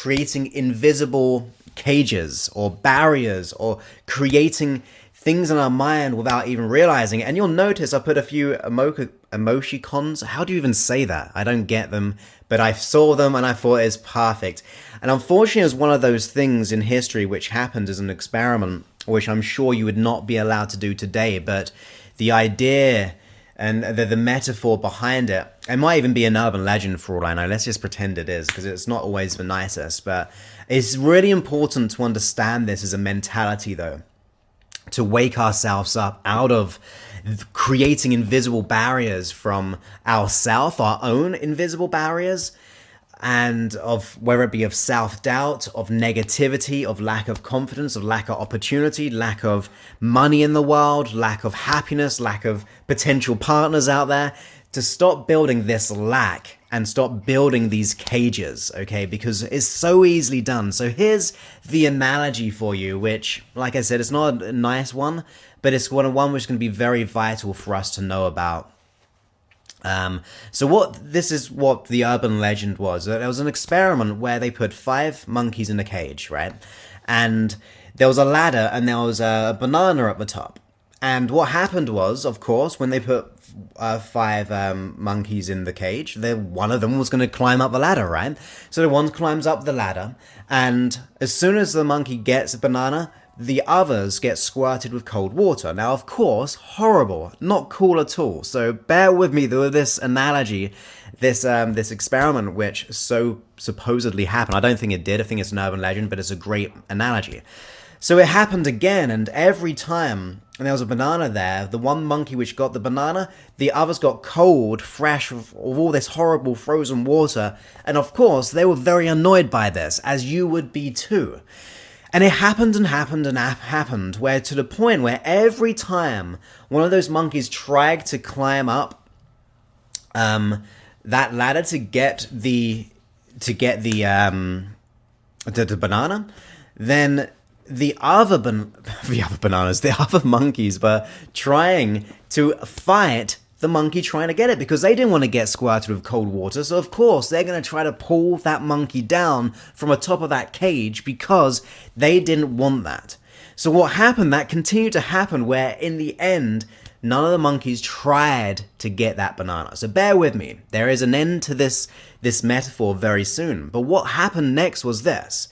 creating invisible cages or barriers or creating things in our mind without even realizing it. And you'll notice I put a few emoticons. How do you even say that? I don't get them, but I saw them and I thought it's perfect. And unfortunately, it was one of those things in history which happened as an experiment, which I'm sure you would not be allowed to do today. But the idea and the metaphor behind it, it might even be an urban legend for all I know. Let's just pretend it is, because it's not always the nicest. But it's really important to understand this as a mentality, though, to wake ourselves up out of creating invisible barriers from ourselves, our own invisible barriers, and of whether it be of self-doubt, of negativity, of lack of confidence, of lack of opportunity, lack of money in the world, lack of happiness, lack of potential partners out there, to stop building this lack and stop building these cages, okay? Because it's so easily done. So here's the analogy for you, which, like I said, it's not a nice one, but it's one which is going to be very vital for us to know about. So this is what the urban legend was. There was an experiment where they put 5 monkeys in a cage, right? And there was a ladder and there was a banana at the top. And what happened was, of course, when they put 5 monkeys in the cage, one of them was going to climb up the ladder, right? So the one climbs up the ladder, and as soon as the monkey gets a banana, the others get squirted with cold water. Now, of course, horrible, not cool at all. So bear with me with this analogy, this experiment, which so supposedly happened. I don't think it did. I think it's an urban legend, but it's a great analogy. So it happened again, and every time there was a banana there, the one monkey which got the banana, the others got cold, fresh, of all this horrible frozen water. And of course, they were very annoyed by this, as you would be too. And it happened and happened and happened, where to the point where every time one of those monkeys tried to climb up that ladder to get the banana, then the other monkeys were trying to fight the monkey trying to get it, because they didn't want to get squirted with cold water. So of course they're going to try to pull that monkey down from the top of that cage because they didn't want that. So what happened, that continued to happen, where in the end none of the monkeys tried to get that banana. So bear with me, there is an end to this metaphor very soon. But what happened next was this: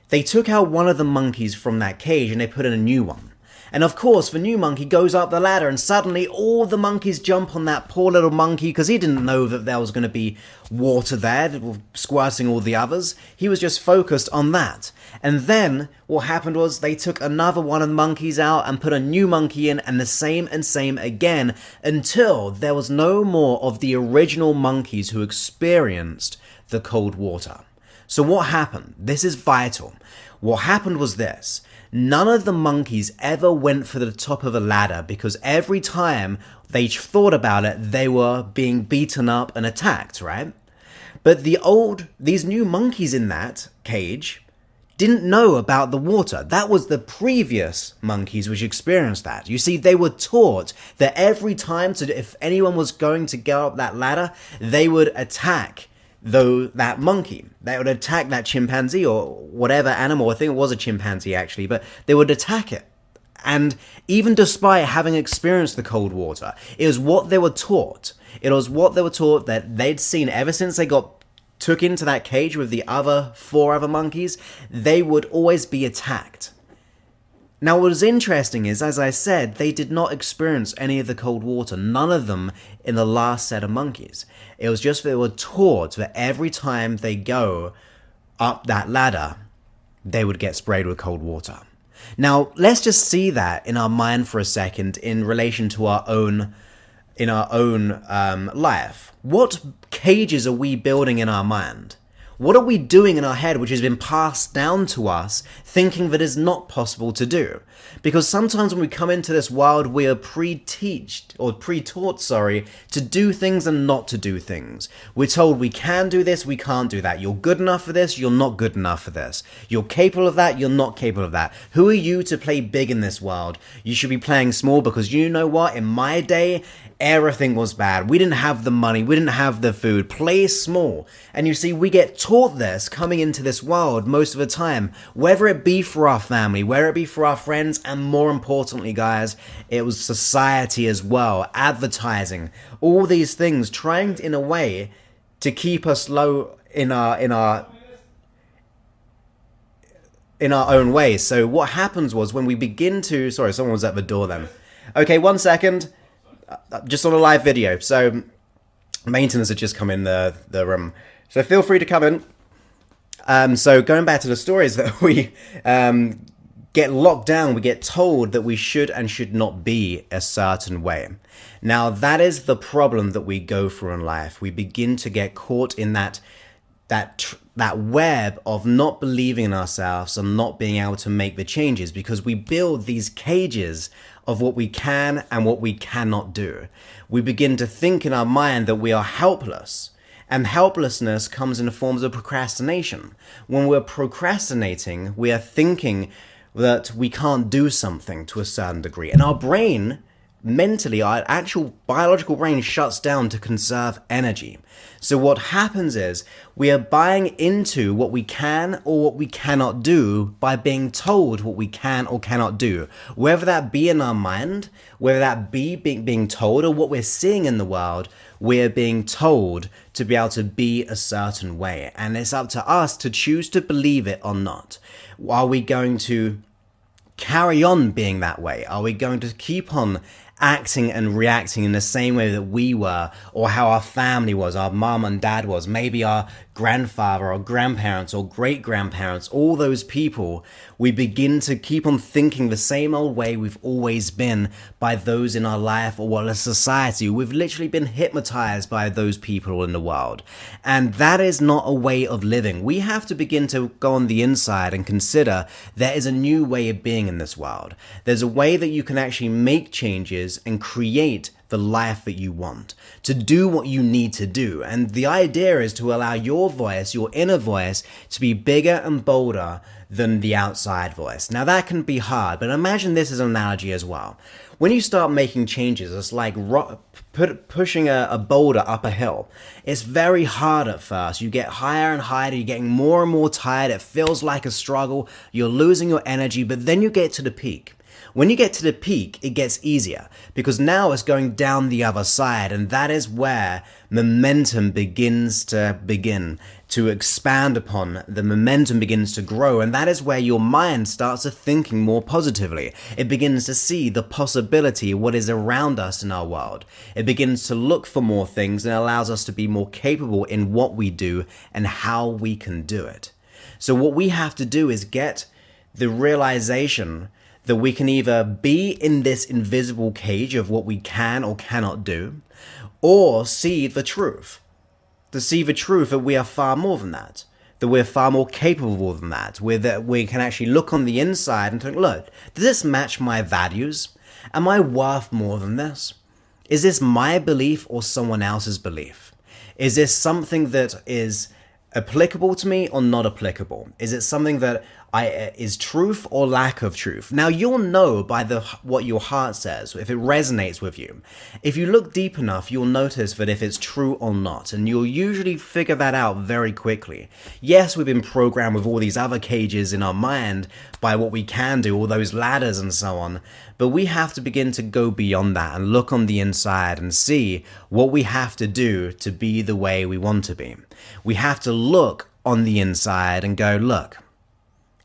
they took out one of the monkeys from that cage and they put in a new one. And of course, the new monkey goes up the ladder and suddenly all the monkeys jump on that poor little monkey, because he didn't know that there was going to be water there that was squirting all the others. He was just focused on that. And then what happened was they took another one of the monkeys out and put a new monkey in, and the same again, until there was no more of the original monkeys who experienced the cold water. So what happened? This is vital. What happened was this: none of the monkeys ever went for the top of a ladder, because every time they thought about it, they were being beaten up and attacked, right? But these new monkeys in that cage didn't know about the water. That was the previous monkeys which experienced that. You see, they were taught that every time, if anyone was going to go up that ladder, they would attack that monkey. They would attack that chimpanzee or whatever animal. I think it was a chimpanzee actually, but they would attack it. And even despite having experienced the cold water, it was what they were taught. It was what they were taught that they'd seen ever since they got took into that cage with the 4 other monkeys. They would always be attacked. Now, what was interesting is, as I said, they did not experience any of the cold water, none of them in the last set of monkeys. It was just they were taught that every time they go up that ladder, they would get sprayed with cold water. Now, let's just see that in our mind for a second in relation to our own life. What cages are we building in our mind? What are we doing in our head which has been passed down to us, thinking that is not possible to do. Because sometimes when we come into this world, we are pre-taught, to do things and not to do things. We're told we can do this, we can't do that. You're good enough for this, you're not good enough for this. You're capable of that, you're not capable of that. Who are you to play big in this world? You should be playing small, because you know what? In my day, everything was bad. We didn't have the money, we didn't have the food. Play small. And you see, we get taught this coming into this world most of the time, whether it be for our family, whether it be for our friends, and more importantly, guys, it was society as well, advertising, all these things trying in a way to keep us low in our own ways. So what happens was when we begin to, sorry, someone was at the door then. Okay, 1 second. Just on a live video. So maintenance had just come in the room. So feel free to come in. So going back to the stories that we get locked down, we get told that we should and should not be a certain way. Now that is the problem that we go through in life. We begin to get caught in that web of not believing in ourselves and not being able to make the changes, because we build these cages of what we can and what we cannot do. We begin to think in our mind that we are helpless, and helplessness comes in the forms of procrastination. When we're procrastinating, we are thinking that we can't do something to a certain degree, and our brain, mentally, our actual biological brain shuts down to conserve energy. So what happens is we are buying into what we can or what we cannot do by being told what we can or cannot do, whether that be in our mind, whether that be being told, or what we're seeing in the world. We're being told to be able to be a certain way, and it's up to us to choose to believe it or not. Are we going to carry on being that way? Are we going to keep on acting and reacting in the same way that we were, or how our family was, our mom and dad was, maybe our grandfather or grandparents or great-grandparents, all those people? We begin to keep on thinking the same old way we've always been by those in our life or what a society. We've literally been hypnotized by those people in the world. And that is not a way of living. We have to begin to go on the inside and consider there is a new way of being in this world. There's a way that you can actually make changes and create the life that you want, to do what you need to do. And the idea is to allow your voice, your inner voice, to be bigger and bolder than the outside voice. Now that can be hard, but imagine this as an analogy as well. When you start making changes, it's like pushing a boulder up a hill. It's very hard at first. You get higher and higher, you're getting more and more tired, it feels like a struggle, you're losing your energy, but then you get to the peak. When you get to the peak, it gets easier, because now it's going down the other side, and that is where momentum begins to expand upon. The momentum begins to grow, and that is where your mind starts to thinking more positively. It begins to see the possibility of what is around us in our world. It begins to look for more things and allows us to be more capable in what we do and how we can do it. So what we have to do is get the realization that we can either be in this invisible cage of what we can or cannot do, or see the truth. To see the truth that we are far more than that we're far more capable than that, we can actually look on the inside and think, look, does this match my values? Am I worth more than this? Is this my belief or someone else's belief? Is this something that is applicable to me or not applicable? Is it something that is truth or lack of truth? Now you'll know by what your heart says, if it resonates with you. If you look deep enough, you'll notice that if it's true or not, and you'll usually figure that out very quickly. Yes, we've been programmed with all these other cages in our mind by what we can do, all those ladders and so on, but we have to begin to go beyond that and look on the inside and see what we have to do to be the way we want to be. We have to look on the inside and go, look,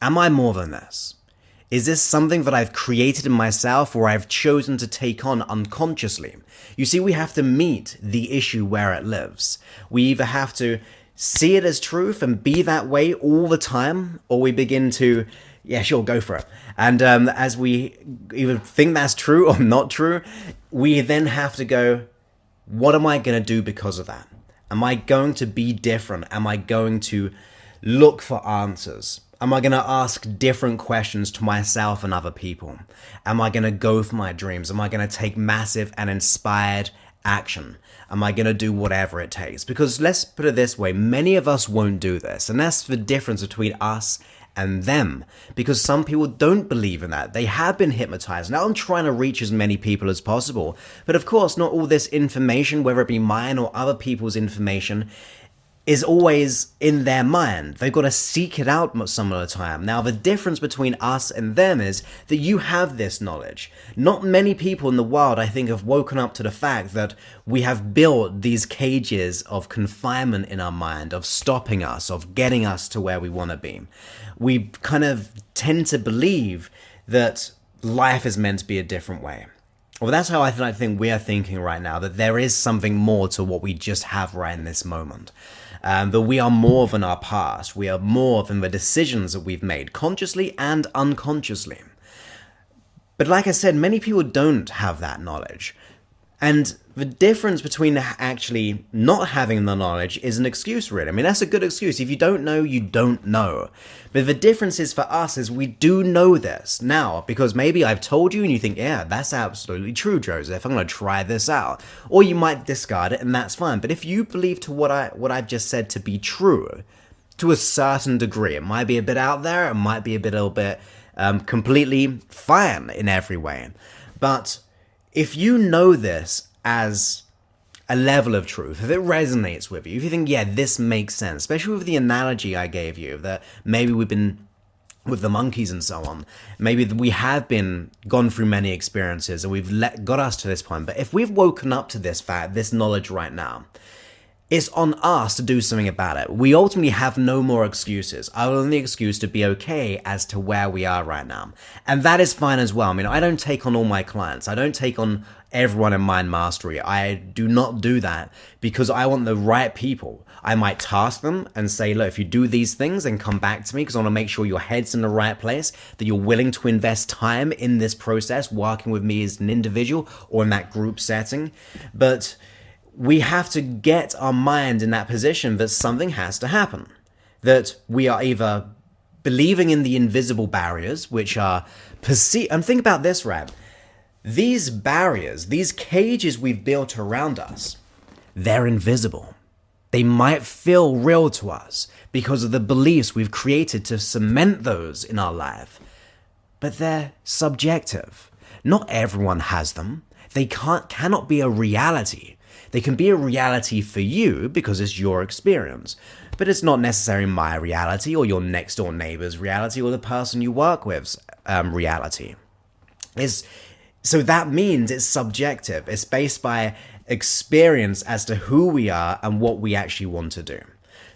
am I more than this? Is this something that I've created in myself or I've chosen to take on unconsciously? You see, we have to meet the issue where it lives. We either have to see it as truth and be that way all the time, or we begin to, yeah, sure, go for it. And as we either think that's true or not true, we then have to go, what am I going to do because of that? Am I going to be different? Am I going to look for answers? Am I going to ask different questions to myself and other people? Am I going to go for my dreams? Am I going to take massive and inspired action? Am I going to do whatever it takes? Because let's put it this way, many of us won't do this. And that's the difference between us and them, because some people don't believe in that. They have been hypnotized. Now I'm trying to reach as many people as possible. But of course, not all this information, whether it be mine or other people's information, is always in their mind. They've got to seek it out some of the time. Now, the difference between us and them is that you have this knowledge. Not many people in the world, I think, have woken up to the fact that we have built these cages of confinement in our mind, of stopping us, of getting us to where we want to be. We kind of tend to believe that life is meant to be a different way. Well, that's how I think we are thinking right now, that there is something more to what we just have right in this moment. That we are more than our past. We are more than the decisions that we've made, consciously and unconsciously. But like I said, many people don't have that knowledge. And the difference between actually not having the knowledge is an excuse, really. I mean, that's a good excuse. If you don't know, you don't know. But the difference is for us is we do know this now, because maybe I've told you and you think, yeah, that's absolutely true, Joseph. I'm going to try this out. Or you might discard it and that's fine. But if you believe to what I've just said to be true, to a certain degree, it might be a bit out there, it might be a little bit completely fine in every way. But if you know this as a level of truth, if it resonates with you, if you think, yeah, this makes sense, especially with the analogy I gave you, that maybe we've been with the monkeys and so on, maybe we have been gone through many experiences and we've got us to this point. But if we've woken up to this fact, this knowledge right now, it's on us to do something about it. We ultimately have no more excuses. Our only excuse to be okay as to where we are right now. And that is fine as well. I mean, I don't take on all my clients. I don't take on everyone in Mind Mastery. I do not do that because I want the right people. I might task them and say, look, if you do these things, then come back to me because I want to make sure your head's in the right place, that you're willing to invest time in this process, working with me as an individual or in that group setting. But we have to get our mind in that position that something has to happen. That we are either believing in the invisible barriers, which are perceived. And think about this, Rab. These barriers, these cages we've built around us, they're invisible. They might feel real to us because of the beliefs we've created to cement those in our life. But they're subjective. Not everyone has them. They cannot be a reality. They can be a reality for you because it's your experience, but it's not necessarily my reality or your next door neighbor's reality or the person you work with's reality. So that means it's subjective. It's based by experience as to who we are and what we actually want to do.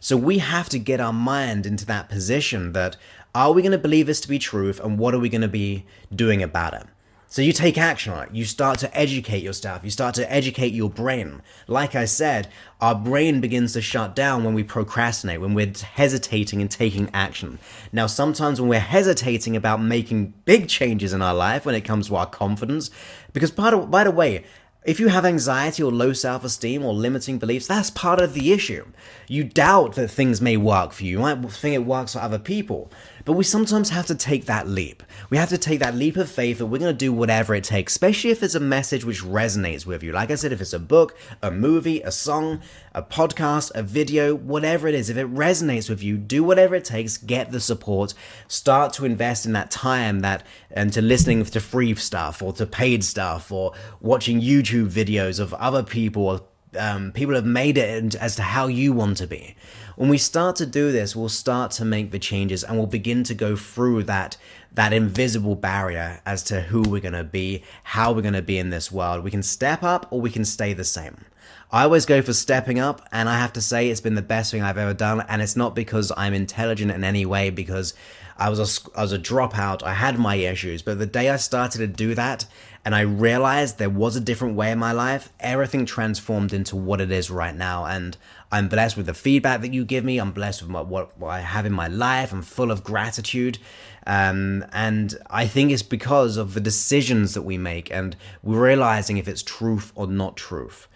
So we have to get our mind into that position that, are we going to believe this to be truth and what are we going to be doing about it? So you take action on it. You start to educate yourself. You start to educate your brain. Like I said, our brain begins to shut down when we procrastinate, when we're hesitating and taking action. Now, sometimes when we're hesitating about making big changes in our life, when it comes to our confidence, because by the way, if you have anxiety or low self-esteem or limiting beliefs, that's part of the issue. You doubt that things may work for you. You might think it works for other people. But we sometimes have to take that leap. We have to take that leap of faith that we're going to do whatever it takes, especially if it's a message which resonates with you. Like I said, if it's a book, a movie, a song, a podcast, a video, whatever it is, if it resonates with you, do whatever it takes, get the support, start to invest in that time and to listening to free stuff or to paid stuff or watching YouTube videos of other people, people have made it as to how you want to be. When we start to do this, we'll start to make the changes and we'll begin to go through that invisible barrier as to who we're going to be, how we're going to be in this world. We can step up or we can stay the same. I always go for stepping up, and I have to say it's been the best thing I've ever done, and it's not because I'm intelligent in any way, because I was a dropout, I had my issues, but the day I started to do that, and I realized there was a different way in my life, everything transformed into what it is right now, and I'm blessed with the feedback that you give me, I'm blessed with what I have in my life, I'm full of gratitude, and I think it's because of the decisions that we make, and we're realizing if it's truth or not truth.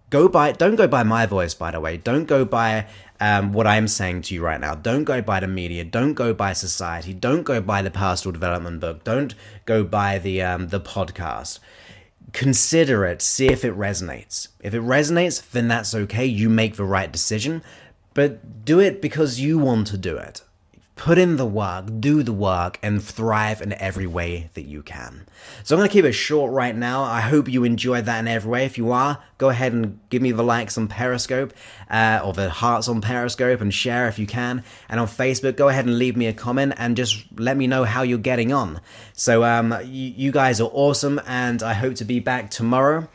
don't go by my voice, by the way. Don't go by what I'm saying to you right now. Don't go by the media. Don't go by society. Don't go by the personal development book. Don't go by the podcast. Consider it. See if it resonates. If it resonates, then that's okay. You make the right decision, but do it because you want to do it. Put in the work, do the work, and thrive in every way that you can. So I'm going to keep it short right now. I hope you enjoyed that in every way. If you are, go ahead and give me the likes on Periscope, or the hearts on Periscope, and share if you can. And on Facebook, go ahead and leave me a comment and just let me know how you're getting on. So you guys are awesome, and I hope to be back tomorrow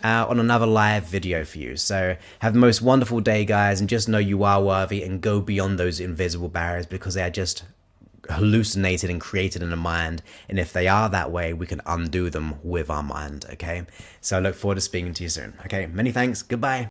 on another live video for you. So have the most wonderful day, guys, and just know you are worthy, and go beyond those invisible barriers, because they are just hallucinated and created in the mind. And if they are that way, we can undo them with our mind. Okay, so I look forward to speaking to you soon. Okay, many thanks. Goodbye.